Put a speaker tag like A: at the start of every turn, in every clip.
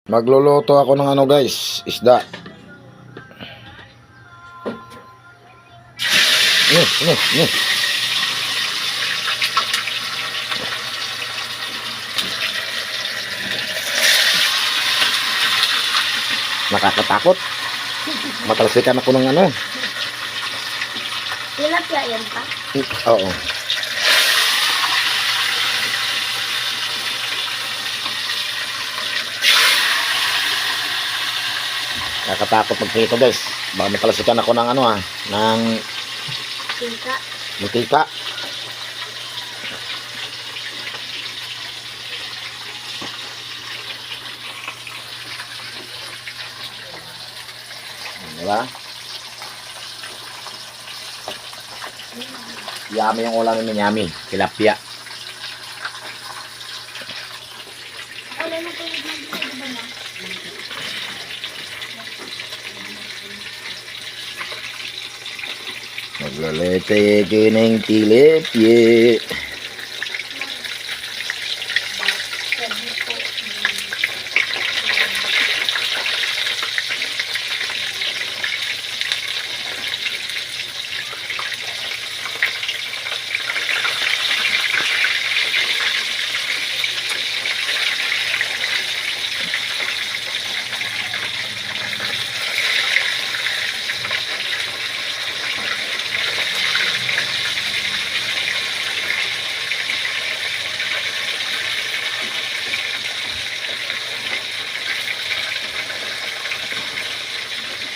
A: Magluluto ako ng ano guys, isda. Ni. Nakakatakot. Matalsikan ako ng ano.
B: Tilapia yan pa?
A: Oo. Nakakatakot magprito guys. Baka matalsikan ako ng ano ng
B: Tingka.
A: mantika. Diba? Yummy yung ulam ni Yummy. Tilapia.
B: Wala na po yung ba na?
A: Maglalete ng tilapia.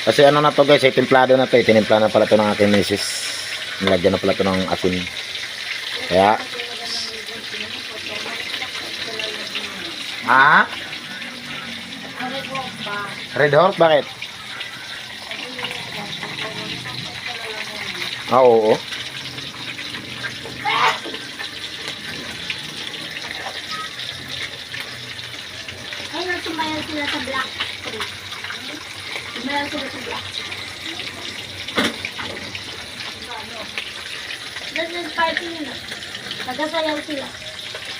A: Kasi ano na to guys, templado na to. Tinimpla na pala to ng aking misis. Nilagyan na pala to ng asin. Kaya Red Horse, bakit? Oo.
B: Ay, nagsumayaw sila sa Black Street. Sumayaw sila sa Black Street. That's party nila. Nagsasayaw sila.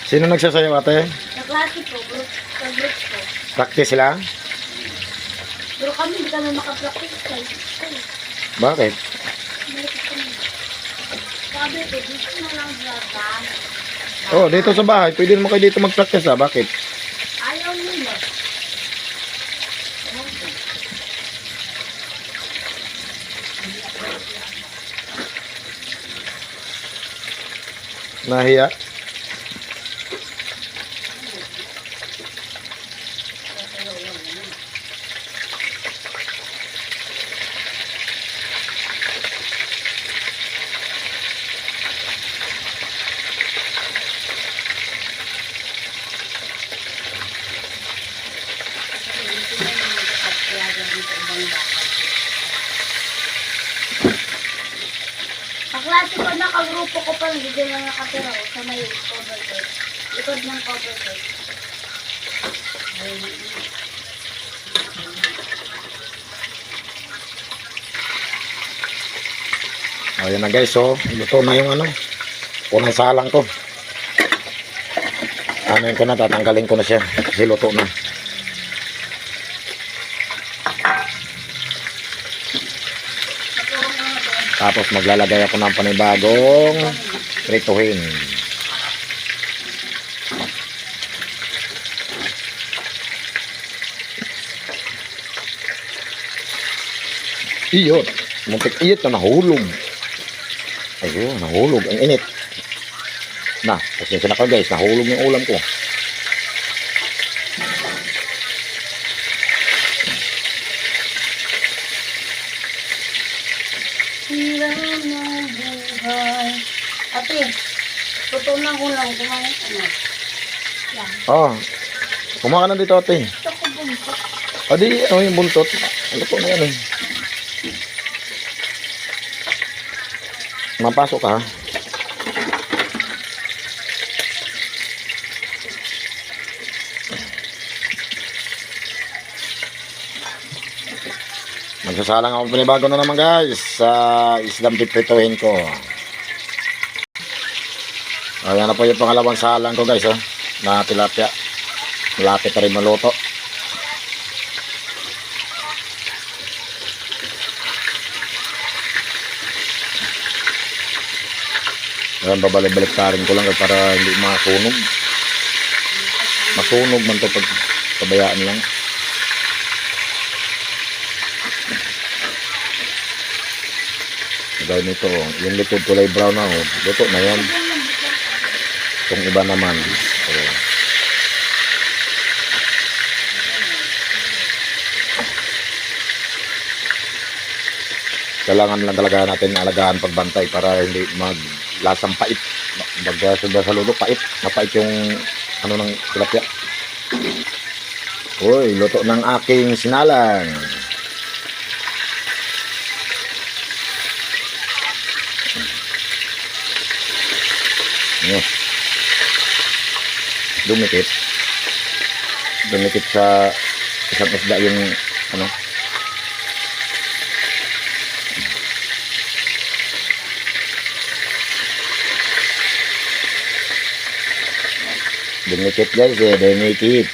A: Sino nagsasayaw ate?
B: Sa klase ko, sa group ko.
A: Practice sila?
B: Pero kami hindi kami makapractice guys.
A: Bakit?
B: Sabi ko, dito na lang dragan.
A: Oh, dito sa bahay. Pwede naman kayo dito mag-practice bakit?
B: Ayaw nila.
A: Nahiya?
B: Kaklase ko na, kagrupo ko pa, hindi lang nakatira ko sa may cover tape. Likod ng cover tape.
A: Ayan na guys, so luto na yung ano, unang salang ko. Ano ko na, tatanggalin ko na siya kasi luto na. Tapos maglalagay ako ng panibagong prituhin. Iyot, muntik iyot na nahulog. Ayun, nahulog. Ang init. Na, pasensya na ko guys. Nahulog yung ulam ko.
B: Hirap ng buhay. Ate, tutunan ko lang kumain ka na. Yan.
A: Oh, kumain ka na dito ate.
B: Ito ko buntot.
A: Adi, ano yung buntot? Ano po na yan eh. Mapasok ka ha. Magsasalang ako panibago na naman guys sa isdang piprituhin ko. Ayan na po yung pangalawang salang ko guys na tilapia. Malapit na rin maluto. Kaya babalik-baliktarin ko lang para hindi masunog. Masunog man to pag pabayaan lang. Gaya nito, yung likod kulay brown na, oh. Luto na yan. Itong iba naman. Oh. Kailangan lang talaga natin alagaan pagbantay para hindi maglasang pait. Magsuba sa luto, pait. Mapait yung ano ng tilapia. Uy, luto ng aking sinalang. Dumikit. Dumikit sa isang isda yung ano. Dumikit guys dumikit.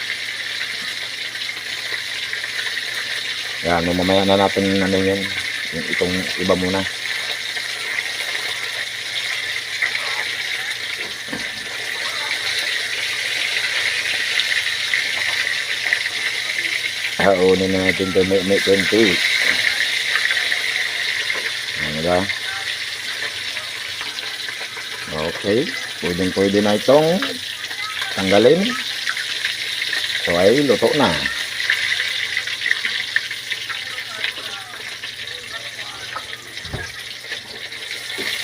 A: Yan, mamaya na natin ano yun. Yung itong iba muna. Haunin natin ito may konti. Ano ba? Okay. Pwede na itong tanggalin. So ay luto na.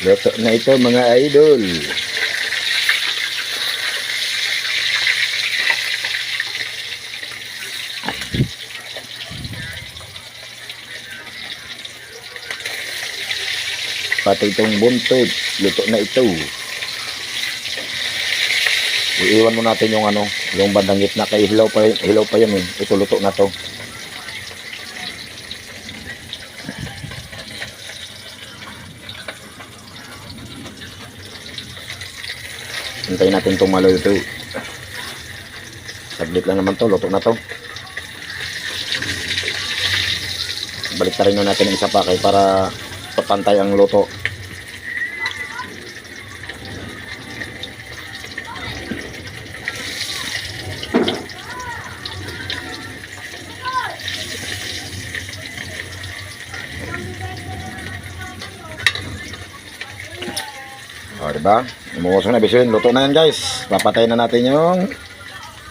A: Luto na ito mga idol. Pati itong buntot, luto na ito. Iiwan mo natin yung ano, yung bandang gitna kay hilaw pa yan eh. Ito luto na to. Hintayin natin itong maluto. Saglit lang naman to, luto na to. Baliktarin na natin ang isa pa kay para pantay ang luto. O, diba? Umuusok na bisuin. Luto na yan guys. Papatayin na natin yung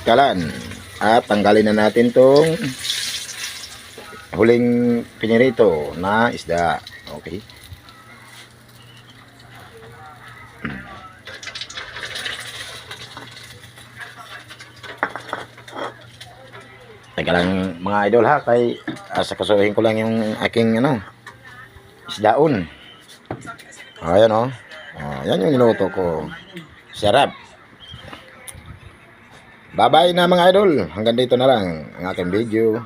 A: kalan. At tanggalin na natin tong huling pinirito na isda. Okay. Teka lang mga idol ha. Kay sakasuhin ko lang yung aking ano, isdaon. Ayan o. Yan yung niluto ko. Sarap. Bye bye na mga idol. Hanggang dito na lang ang aking video.